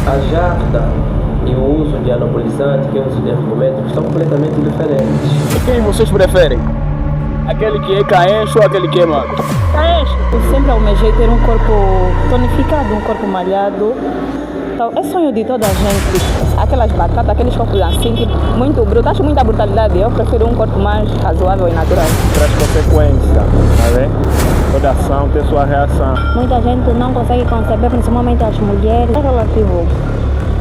A jarda e o uso de anabolizante, que é o uso de ergométricos, são completamente diferentes. E quem vocês preferem? Aquele que é caencho ou aquele que é magro? Caencho. Eu sempre almejei ter um corpo tonificado, um corpo malhado. Então, é sonho de toda a gente. Aquelas batatas, aqueles corpos assim, tipo, muito bruto. Acho muita brutalidade. Eu prefiro um corpo mais razoável e natural. Traz consequência, tá vendo? Toda ação tem sua reação. Muita gente não consegue conceber, principalmente as mulheres. É relativo.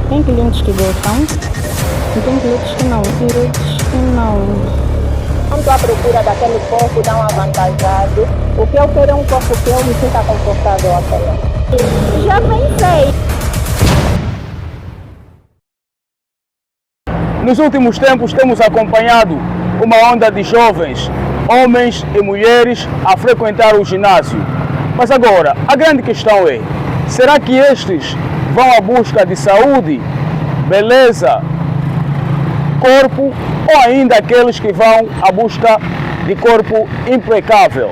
Tem clientes que gostam e tem clientes que não. Não estou à procura daquele corpo tão avantajado. O que eu quero é um corpo que eu me sinta confortável a apoiar. Já pensei. Nos últimos tempos temos acompanhado uma onda de jovens, homens e mulheres a frequentar o ginásio. Mas agora, a grande questão é, será que estes vão à busca de saúde, beleza, corpo, ou ainda aqueles que vão à busca de corpo impecável?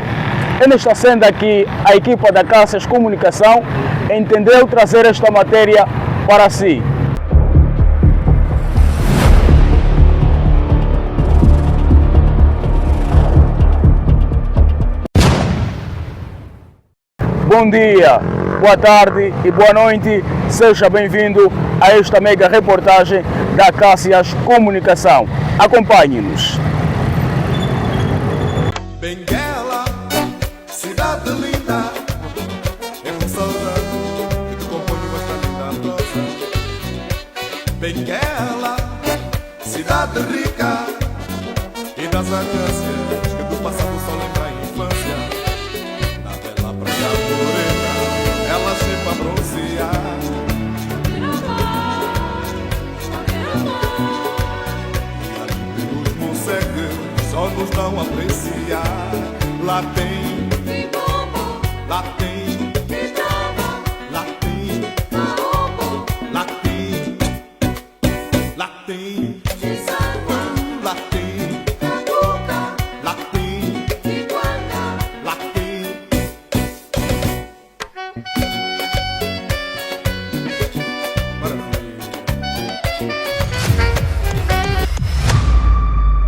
É nesta senda que a equipa da Cássias Comunicação entendeu trazer esta matéria para si. Bom dia, boa tarde e boa noite. Seja bem-vindo a esta mega reportagem da Cássias Comunicação. Acompanhe-nos. Benguela, cidade linda, é um restaurante que te compõe uma linda rosa. Benguela, cidade rica e das acâcias que do passado só lembra a infância. Na bela praia morena, ela chega a bronzear. E ali os morcegos só nos dão a apreciar. Lá tem, lá tem, lá tem, lá tem, lá tem, lá tem, lá tem, lá tem.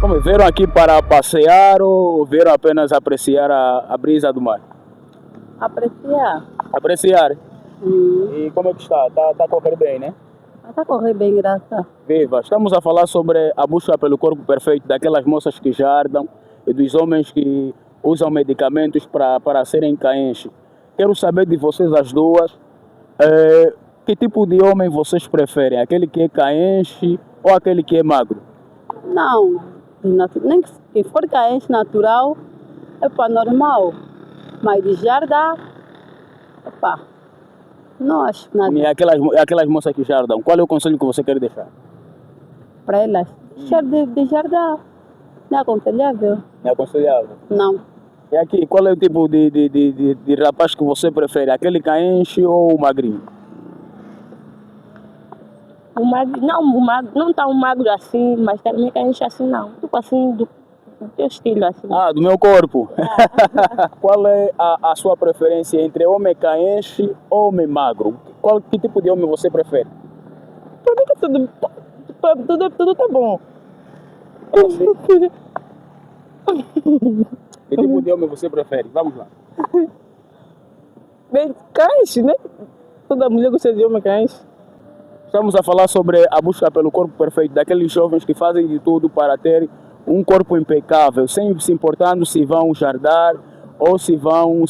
Como vieram aqui para passear ou vieram apenas apreciar a brisa do mar? Apreciar. Apreciar. E como é que está? Está a correr bem, né? Está a correr bem, graças. Viva! Estamos a falar sobre a busca pelo corpo perfeito daquelas moças que jardam e dos homens que usam medicamentos para serem caenches. Quero saber de vocês as duas, que tipo de homem vocês preferem? Aquele que é caenche ou aquele que é magro? Não, nem que for caenche natural, é para normal. Mas de jarda, opa, não acho nada E aquelas moças que jardam, qual é o conselho que você quer deixar? para elas. De jarda não é aconselhável. É aconselhável. Não. E aqui, qual é o tipo de rapaz que você prefere? Aquele caenche ou o magrinho? O magro, não tá um magro assim, mas também caenche assim não. Tipo assim, do teu estilo assim. Ah, do meu corpo. Qual é a sua preferência entre homem caenche ou homem magro? Que tipo de homem você prefere? Pra mim que tudo tá bom. Que tipo de homem você prefere? Vamos lá. Bem, caenche, né? Toda mulher gosta de homem caenche. Estamos a falar sobre a busca pelo corpo perfeito, daqueles jovens que fazem de tudo para ter um corpo impecável, sem se importando se vão jardar ou se vão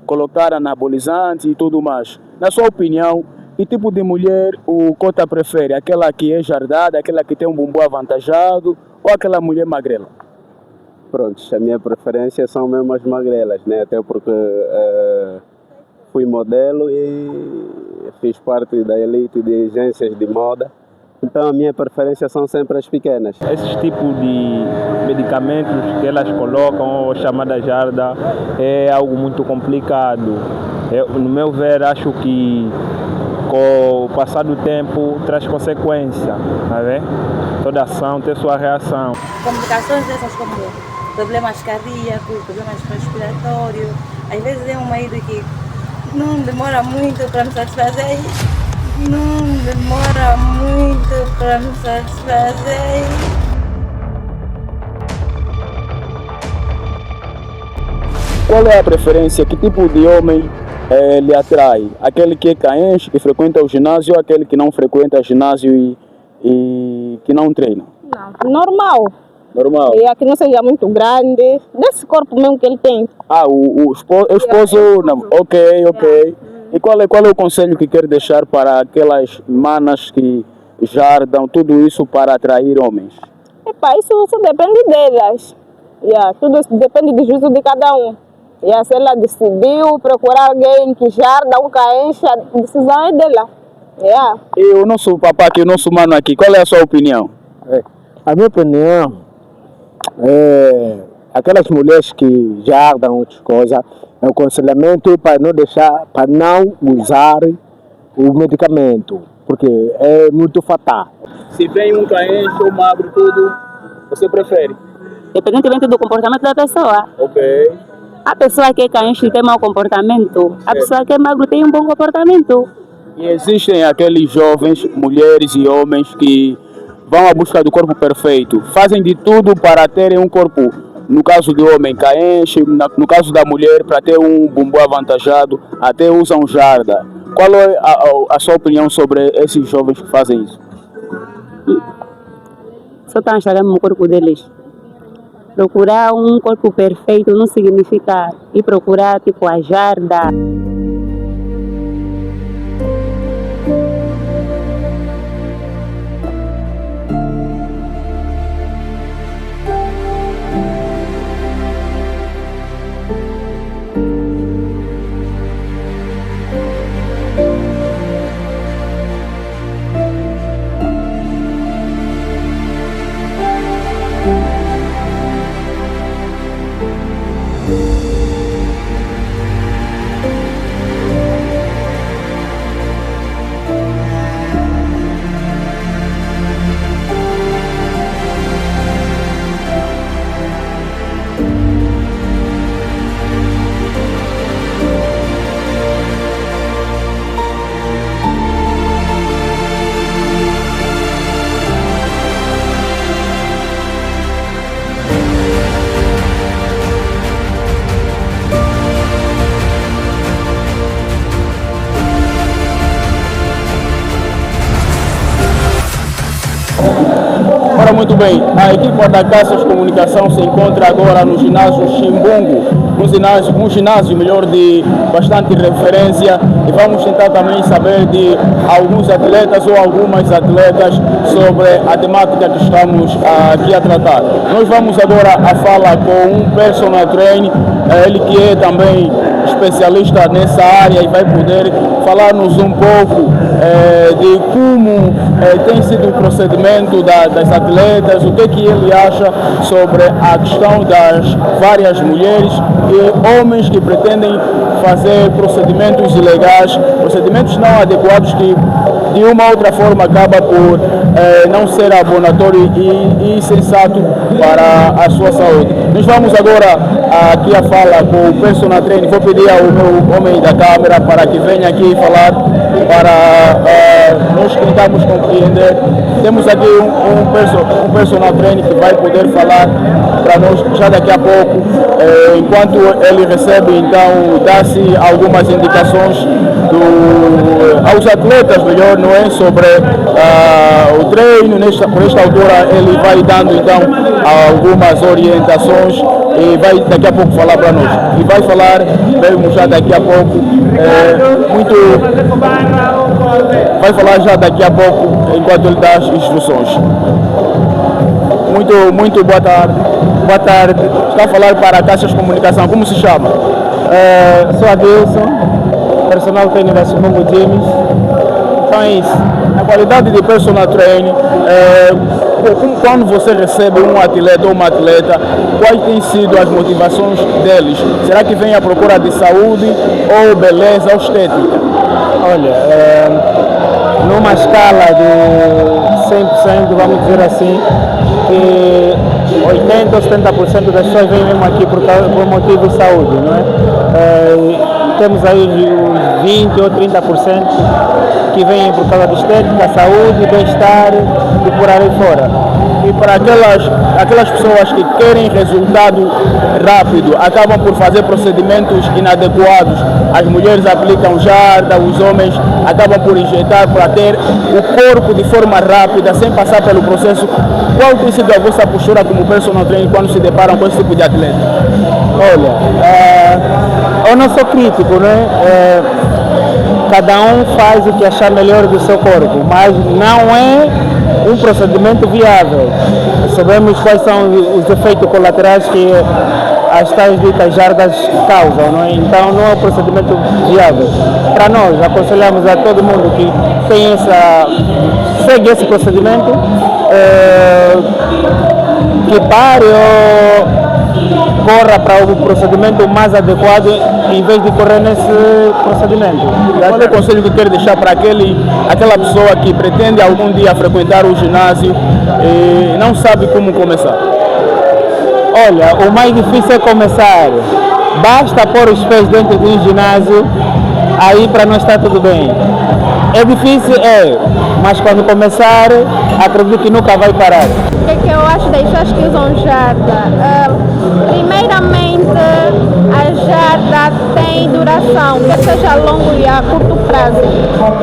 colocar anabolizante e tudo mais. Na sua opinião, que tipo de mulher o Cota prefere? Aquela que é jardada, aquela que tem um bumbum avantajado ou aquela mulher magrela? Pronto, a minha preferência são mesmo as magrelas, né? Até porque fui modelo e fiz parte da elite de agências de moda. Então a minha preferência são sempre as pequenas. Esses tipos de medicamentos que elas colocam, ou chamada jarda, é algo muito complicado. No meu ver, acho que com o passar do tempo traz consequência, tá vendo? Toda ação tem sua reação. Complicações dessas como problemas cardíacos, problemas respiratórios, às vezes é um marido que não demora muito para me satisfazer, não demora muito para me satisfazer. Qual é a preferência? Que tipo de homem lhe atrai? Aquele que é caenche, que frequenta o ginásio, ou aquele que não frequenta o ginásio e que não treina? Não, normal. Normal. E que não seja muito grande, desse corpo mesmo que ele tem. O esposo, não. Ok. E qual é o conselho que quer deixar para aquelas manas que jardam tudo isso para atrair homens? Isso depende delas. Tudo depende do juízo de cada um. Se ela decidiu procurar alguém que jarda um caenche, a decisão é dela. E o nosso papá aqui, o nosso mano aqui, qual é a sua opinião? A minha opinião é aquelas mulheres que jardam outras coisas, é o aconselhamento para não deixar, para não usar o medicamento, porque é muito fatal. Se vem um caenche ou magro, tudo, você prefere? Independentemente do comportamento da pessoa. Ok. A pessoa que é caenche tem mau comportamento, a pessoa que é magro tem um bom comportamento. E existem aqueles jovens, mulheres e homens que vão à busca do corpo perfeito, fazem de tudo para terem um corpo, no caso do homem caenche, no caso da mulher para ter um bumbum avantajado, até usam jarda. Qual é a sua opinião sobre esses jovens que fazem isso? Só estão enxergando o corpo deles. Procurar um corpo perfeito não significa ir procurar tipo a jarda. Ora, muito bem, a equipa da Caças Comunicação se encontra agora no ginásio Chimbungo, um ginásio melhor de bastante referência, e vamos tentar também saber de alguns atletas ou algumas atletas sobre a temática que estamos aqui a tratar. Nós vamos agora a falar com um personal trainer, ele que é também especialista nessa área e vai poder falar-nos um pouco de como tem sido o procedimento das atletas, o que ele acha sobre a questão das várias mulheres e homens que pretendem fazer procedimentos ilegais, procedimentos não adequados que de uma ou outra forma acaba por não ser abonatório e sensato para a sua saúde. Nós vamos agora aqui a fala com o personal trainer. Vou pedir ao meu homem da câmera para que venha aqui falar, para nós tentarmos compreender. Temos aqui um personal trainer que vai poder falar para nós já daqui a pouco, enquanto ele recebe, então dá-se algumas indicações aos atletas, melhor, não é, sobre o treino. Por esta altura ele vai dando então algumas orientações e vai daqui a pouco falar para nós. E vai falar, vemos já daqui a pouco, vai falar já daqui a pouco enquanto ele dá as instruções. Muito boa tarde. Boa tarde. Está a falar para a Caixas de Comunicação. Como se chama? Sou Adilson, personal trainer da Chimbungo Gyms. Então é isso. Na qualidade de personal trainer, quando você recebe um atleta ou uma atleta, quais têm sido as motivações deles? Será que vem à procura de saúde ou beleza ou estética? Olha, numa escala de 100%, vamos dizer assim, que 80% ou 70% das pessoas vêm mesmo aqui por motivo de saúde, não é? temos aí os 20 ou 30% que vêm por causa de estética, saúde, bem-estar e por aí fora. E para aquelas pessoas que querem resultado rápido, acabam por fazer procedimentos inadequados. As mulheres aplicam jarda, os homens acabam por injetar para ter o corpo de forma rápida, sem passar pelo processo. Qual tem sido a vossa postura como personal trainer quando se deparam com esse tipo de atleta? Olha, eu não sou crítico, né? Cada um faz o que achar melhor do seu corpo, mas não é um procedimento viável. Sabemos quais são os efeitos colaterais que as tais ditas jardas causam, não é? Então não é um procedimento viável. Para nós, aconselhamos a todo mundo que tem segue esse procedimento, que pare ou corra para o procedimento mais adequado em vez de correr nesse procedimento. Qual é o conselho que quer deixar para aquela pessoa que pretende algum dia frequentar o ginásio e não sabe como começar? Olha, o mais difícil é começar. Basta pôr os pés dentro do ginásio, aí para nós está tudo bem. É difícil, mas quando começar, acredito que nunca vai parar. O que eu acho das pessoas que usam jarda? Primeiramente, a jarda tem duração, quer seja a longo e a curto prazo.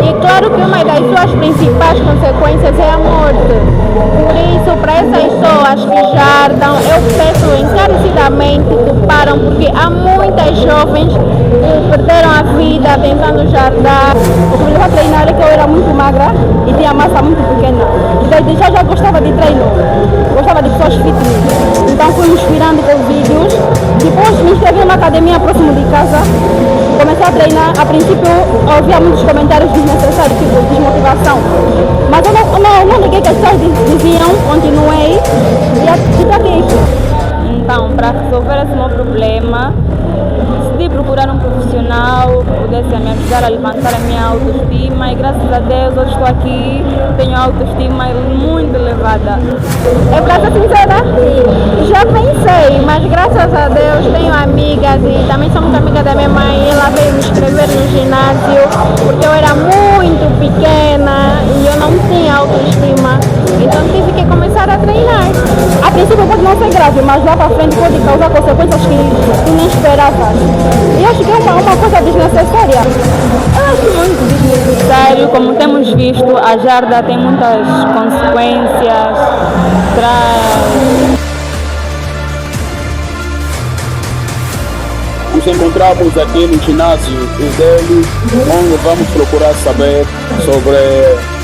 E claro que uma das suas principais consequências é a morte. Por isso, para essas pessoas que jardam, eu peço encarecidamente que param, porque há muitas jovens que perderam a vida tentando jardar. O que me levou a treinar é que eu era muito magra e tinha massa muito pequena. Desde já gostava de treino, gostava de pessoas fitness. Então fui me inspirando com vídeos. Depois me inscrevi numa academia próximo de casa. Comecei a treinar. A princípio eu ouvia muitos comentários desnecessários, tipo desmotivação. Mas eu não liguei que as pessoas diziam, continuei e está aqui. Então, para resolver esse meu problema, decidi procurar um profissional que pudesse me ajudar a levantar a minha autoestima e graças a Deus eu estou aqui, tenho a autoestima muito elevada. É para ser sincera, já pensei, mas graças a Deus tenho amigas e também sou muito amiga da minha mãe. Ela veio me inscrever no ginásio porque eu era muito pequena e eu não tinha autoestima, então tive que começar a treinar. A princípio pode não ser grave, mas lá para frente pode causar consequências que não esperava. E acho que é uma coisa desnecessária. Eu acho muito desnecessário, como temos visto, a jarda tem muitas consequências, traz... Nos encontramos aqui no ginásio dele, onde vamos procurar saber sobre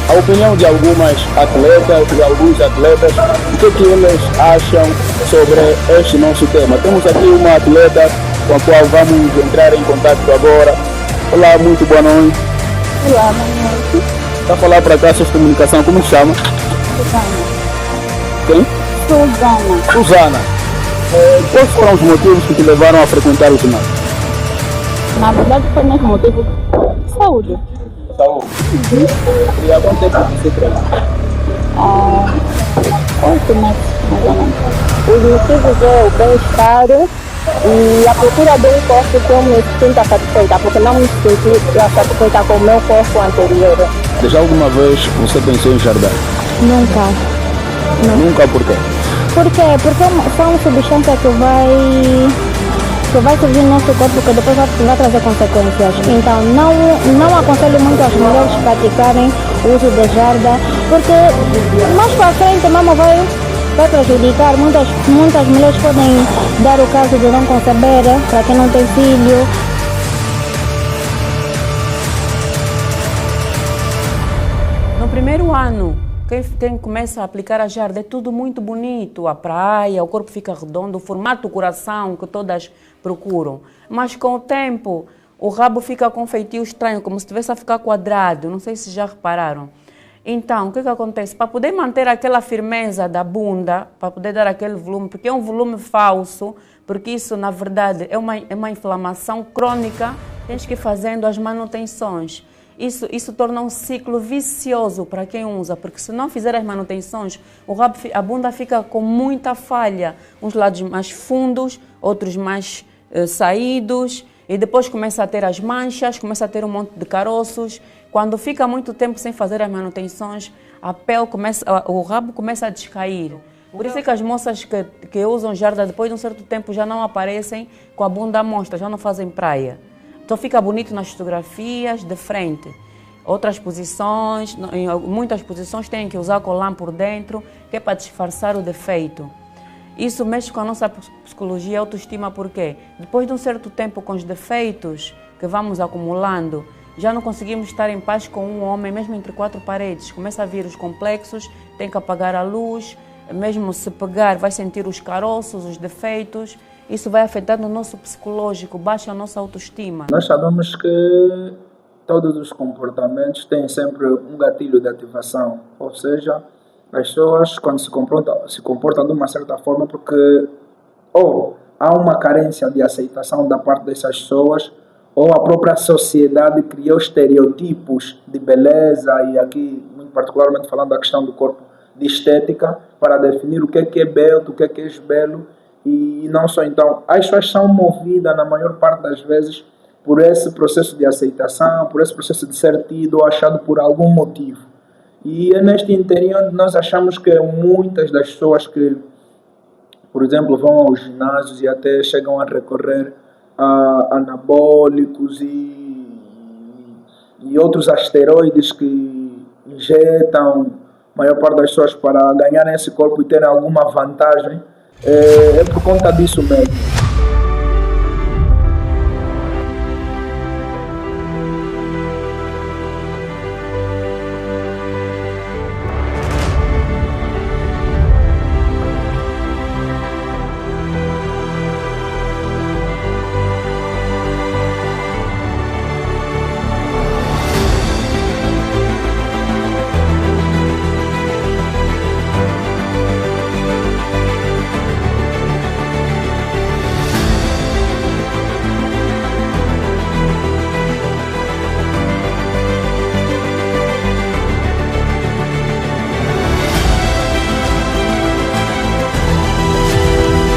a opinião de algumas atletas, de alguns atletas, o que eles acham sobre este nosso tema. Temos aqui uma atleta com a qual vamos entrar em contato agora. Olá, muito boa noite. Olá, boa noite. Está a falar para cá sobre comunicação, como se chama? Suzana. Quem? Suzana. Suzana. Quais foram os motivos que te levaram a frequentar o ginásio? Na verdade foi mesmo motivo de saúde. Saúde. E há quanto tempo você treina? 8 meses, mais ou menos. Os motivos é o bem-estar e a procura de um corpo que eu me sinta satisfeita, porque não me senti satisfeita com o meu corpo anterior. Já alguma vez você pensou em jardar? Nunca. Nunca, por quê? Por quê? Porque é uma substância que vai surgir no nosso corpo que depois vai trazer consequências. Então não aconselho muito as mulheres praticarem o uso de jarda, porque mais para frente mesmo vai prejudicar. Muitas mulheres podem dar o caso de não conceber, para quem não tem filho. No primeiro ano, quem começa a aplicar a jarda é tudo muito bonito, a praia, o corpo fica redondo, o formato do coração que todas procuram. Mas com o tempo, o rabo fica com um feitio estranho, como se estivesse a ficar quadrado, não sei se já repararam. Então, o que acontece? Para poder manter aquela firmeza da bunda, para poder dar aquele volume, porque é um volume falso, porque isso, na verdade, é uma inflamação crônica, tens que ir fazendo as manutenções. Isso torna um ciclo vicioso para quem usa, porque se não fizer as manutenções, a bunda fica com muita falha, uns lados mais fundos, outros mais saídos, E depois começa a ter as manchas, começa a ter um monte de caroços. Quando fica muito tempo sem fazer as manutenções, a pele começa, o rabo começa a descair. Por isso é que as moças que usam jarda depois de um certo tempo já não aparecem com a bunda à mostra, já não fazem praia. Então fica bonito nas fotografias de frente. Outras posições, em muitas posições têm que usar colã por dentro, que é para disfarçar o defeito. Isso mexe com a nossa psicologia e autoestima, porque depois de um certo tempo com os defeitos que vamos acumulando, já não conseguimos estar em paz com um homem, mesmo entre quatro paredes. Começa a vir os complexos, tem que apagar a luz, mesmo se pegar vai sentir os caroços, os defeitos. Isso vai afetar no nosso psicológico, baixa a nossa autoestima. Nós sabemos que todos os comportamentos têm sempre um gatilho de ativação, ou seja, as pessoas quando se comportam de uma certa forma porque ou há uma carência de aceitação da parte dessas pessoas ou a própria sociedade criou estereotipos de beleza e aqui, muito particularmente falando da questão do corpo, de estética, para definir o que é belo, o que é esbelo e não só. Então, as pessoas são movidas na maior parte das vezes por esse processo de aceitação, por esse processo de ser tido ou achado por algum motivo. E é neste interior nós achamos que muitas das pessoas que, por exemplo, vão aos ginásios e até chegam a recorrer a anabólicos e outros asteroides que injetam a maior parte das pessoas para ganharem esse corpo e terem alguma vantagem, é por conta disso mesmo.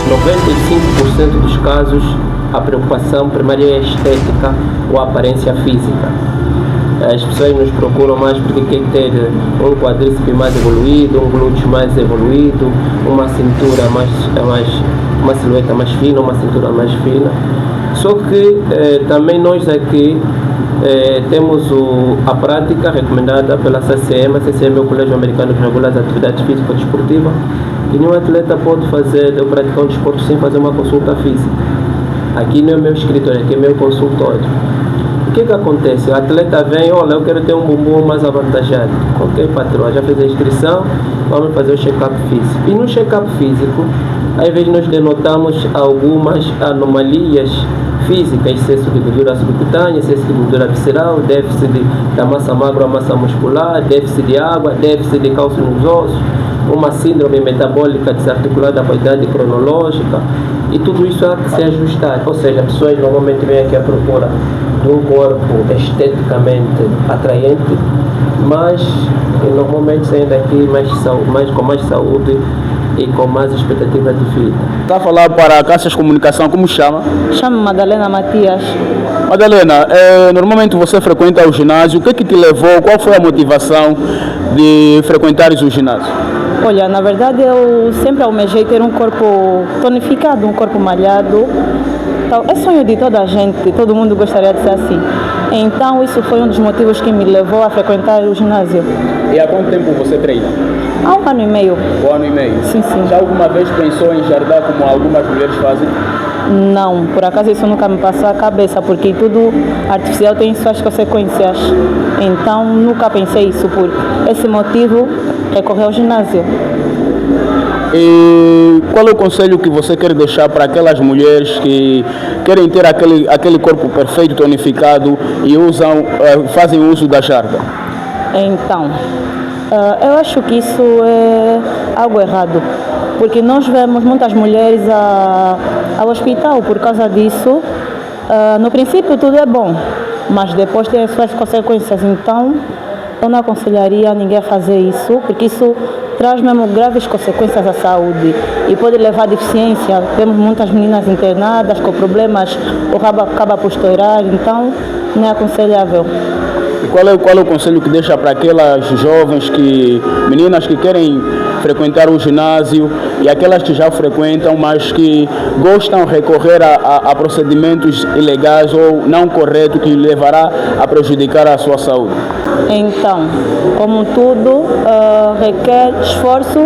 Em 95% dos casos, a preocupação primária é a estética ou a aparência física. As pessoas nos procuram mais porque querem ter um quadríceps mais evoluído, um glúteo mais evoluído, uma cintura uma silhueta mais fina, uma cintura mais fina. Só que também nós aqui temos a prática recomendada pela CCM. A CCM é o Colégio Americano que regula as atividades físico-desportivas. E nenhum atleta pode praticar um desporto sem fazer uma consulta física. Aqui não é meu escritório, aqui é meu consultório. O que acontece? O atleta vem, olha, eu quero ter um bumbum mais avantajado. Ok, patrão, já fez a inscrição, vamos fazer o check-up físico. E no check-up físico, às vezes nós denotamos algumas anomalias físicas, excesso de gordura subcutânea, excesso de gordura visceral, déficit da massa magra ou massa muscular, déficit de água, déficit de cálcio nos ossos, uma síndrome metabólica desarticulada com a idade cronológica, e tudo isso há que se ajustar. Ou seja, as pessoas normalmente vêm aqui à procura de um corpo esteticamente atraente, mas normalmente saem daqui com mais saúde e com mais expectativa de vida. Está a falar para a Caixas Comunicação, como chama? Chamo Madalena Matias. Madalena, normalmente você frequenta o ginásio, o que te levou, qual foi a motivação de frequentares o ginásio? Olha, na verdade eu sempre almejei ter um corpo tonificado, um corpo malhado. Então, é sonho de toda a gente, todo mundo gostaria de ser assim. Então isso foi um dos motivos que me levou a frequentar o ginásio. E há quanto tempo você treina? Há 1 ano e meio. 1 ano e meio? Sim, sim. Já alguma vez pensou em jardar como algumas mulheres fazem? Não, por acaso isso nunca me passou a cabeça, porque tudo artificial tem suas consequências. Então nunca pensei isso, por esse motivo recorrer ao ginásio. E qual é o conselho que você quer deixar para aquelas mulheres que querem ter aquele corpo perfeito, tonificado e fazem uso da jarda? Então, eu acho que isso é algo errado, porque nós vemos muitas mulheres ao hospital por causa disso. No princípio tudo é bom, mas depois tem as suas consequências. Então, eu não aconselharia ninguém a fazer isso, porque isso traz mesmo graves consequências à saúde e pode levar à deficiência. Temos muitas meninas internadas com problemas, o rabo acaba por estourar, então não é aconselhável. E qual é o conselho que deixa para aquelas jovens, meninas que querem frequentar o ginásio e aquelas que já frequentam, mas que gostam de recorrer a procedimentos ilegais ou não corretos que levará a prejudicar a sua saúde? Então, como tudo, requer esforço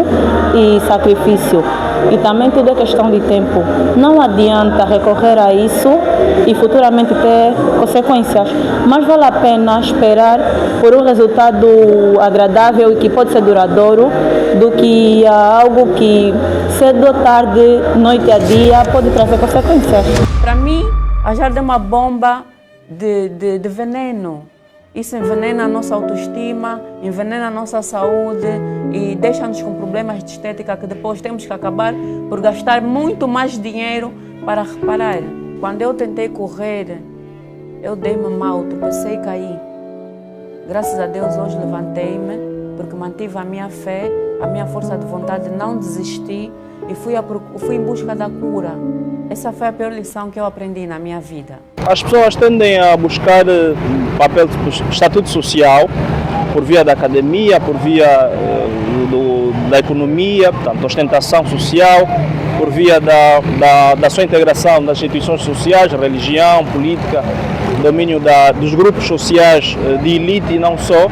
e sacrifício. E também tudo é questão de tempo. Não adianta recorrer a isso e futuramente ter consequências. Mas vale a pena esperar por um resultado agradável e que pode ser duradouro do que algo que cedo ou tarde, noite a dia, pode trazer consequências. Para mim, a jarda é uma bomba de veneno. Isso envenena a nossa autoestima, envenena a nossa saúde e deixa-nos com problemas de estética que depois temos que acabar por gastar muito mais dinheiro para reparar. Quando eu tentei correr, eu dei-me mal, tropecei e caí. Graças a Deus hoje levantei-me porque mantive a minha fé, a minha força de vontade, não desisti e fui em busca da cura. Essa foi a pior lição que eu aprendi na minha vida. As pessoas tendem a buscar papel de estatuto social por via da academia, por via da economia, portanto, ostentação social, por via da sua integração nas instituições sociais, religião, política, domínio dos grupos sociais de elite e não só,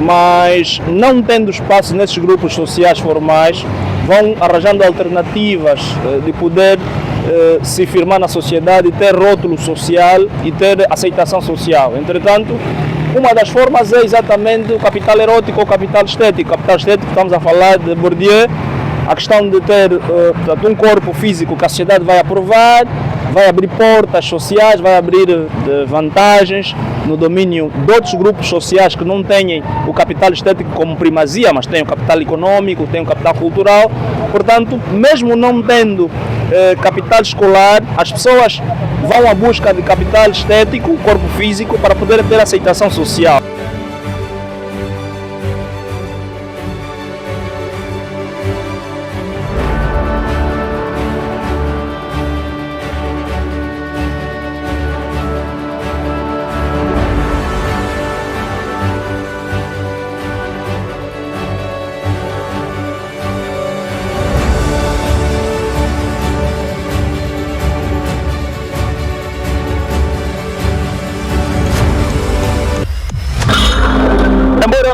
mas não tendo espaço nesses grupos sociais formais, vão arranjando alternativas de poder se firmar na sociedade, ter rótulo social e ter aceitação social. Entretanto, uma das formas é exatamente o capital erótico ou o capital estético. O capital estético, estamos a falar de Bourdieu, a questão de ter um corpo físico que a sociedade vai aprovar, vai abrir portas sociais, vai abrir vantagens no domínio de outros grupos sociais que não têm o capital estético como primazia, mas têm o capital econômico, têm o capital cultural. Portanto, mesmo não tendo capital escolar, as pessoas vão à busca de capital estético, corpo físico, para poder ter aceitação social.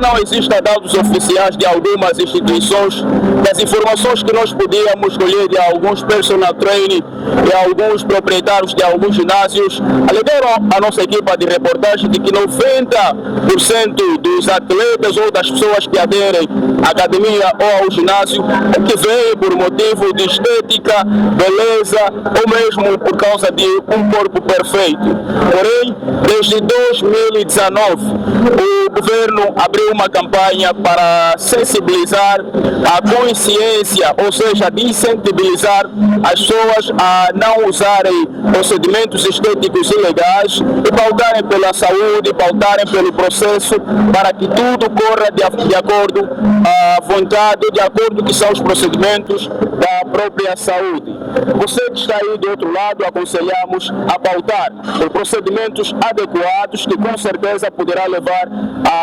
Não existem dados oficiais de algumas instituições, das informações que nós podíamos colher de alguns personal training, de alguns proprietários de alguns ginásios, alegaram a nossa equipa de reportagem de que 90% dos atletas ou das pessoas que aderem à academia ou ao ginásio é que vêm por motivo de estética, beleza ou mesmo por causa de um corpo perfeito. Porém, desde 2019, o governo abriu uma campanha para sensibilizar a consciência, ou seja, de incentivar as pessoas a não usarem procedimentos estéticos ilegais e pautarem pela saúde, pautarem pelo processo para que tudo corra de acordo à vontade, de acordo que são os procedimentos da própria saúde. Você que está aí do outro lado, aconselhamos a pautar por procedimentos adequados que com certeza poderá levar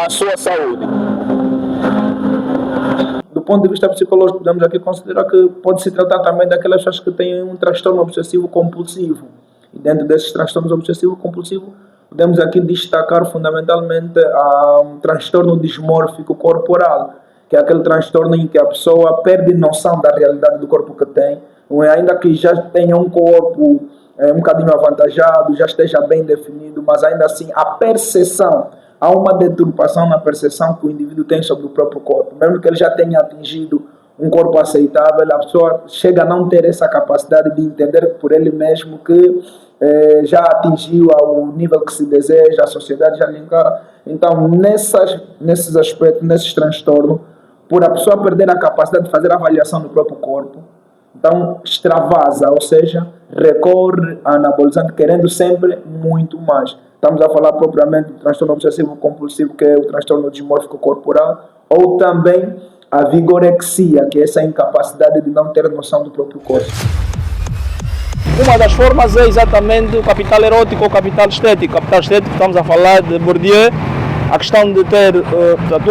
à sua saúde. Do ponto de vista psicológico, podemos aqui considerar que pode se tratar também daquelas pessoas que têm um transtorno obsessivo compulsivo. E dentro desses transtornos obsessivo compulsivo, podemos aqui destacar fundamentalmente um transtorno dismórfico corporal, que é aquele transtorno em que a pessoa perde noção da realidade do corpo que tem, ainda que já tenha um corpo um bocadinho avantajado, já esteja bem definido, mas ainda assim a percepção, há uma deturpação na percepção que o indivíduo tem sobre o próprio corpo. Mesmo que ele já tenha atingido um corpo aceitável, a pessoa chega a não ter essa capacidade de entender por ele mesmo que já atingiu ao nível que se deseja, a sociedade já lhe encara. Então, nesses aspectos, nesses transtornos, por a pessoa perder a capacidade de fazer a avaliação do próprio corpo, então extravasa, ou seja, recorre a anabolizante, querendo sempre muito mais. Estamos a falar propriamente do transtorno obsessivo compulsivo, que é o transtorno dismórfico corporal, ou também a vigorexia, que é essa incapacidade de não ter noção do próprio corpo. Uma das formas é exatamente o capital erótico ou o capital estético. O capital estético, estamos a falar de Bourdieu, a questão de ter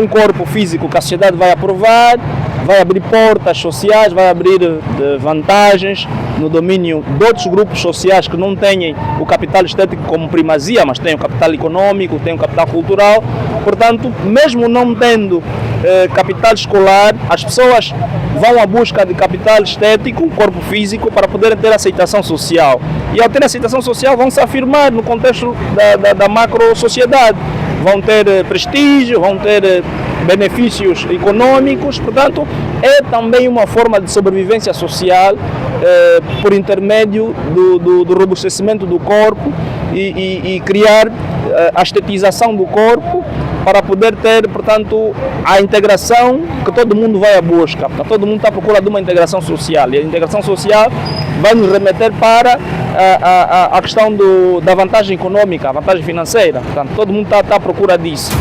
um corpo físico que a sociedade vai aprovar, vai abrir portas sociais, vai abrir vantagens no domínio de outros grupos sociais que não têm o capital estético como primazia, mas têm o capital econômico, têm o capital cultural. Portanto, mesmo não tendo capital escolar, as pessoas vão à busca de capital estético, corpo físico, para poderem ter aceitação social. E ao ter aceitação social vão se afirmar no contexto da macro-sociedade. Vão ter prestígio, vão ter benefícios econômicos, portanto, é também uma forma de sobrevivência social por intermédio do robustecimento do corpo e criar a estetização do corpo para poder ter, portanto, a integração que todo mundo vai à busca. Todo mundo está à procura de uma integração social e a integração social vai nos remeter para a questão da vantagem econômica, a vantagem financeira. Portanto, todo mundo está à procura disso.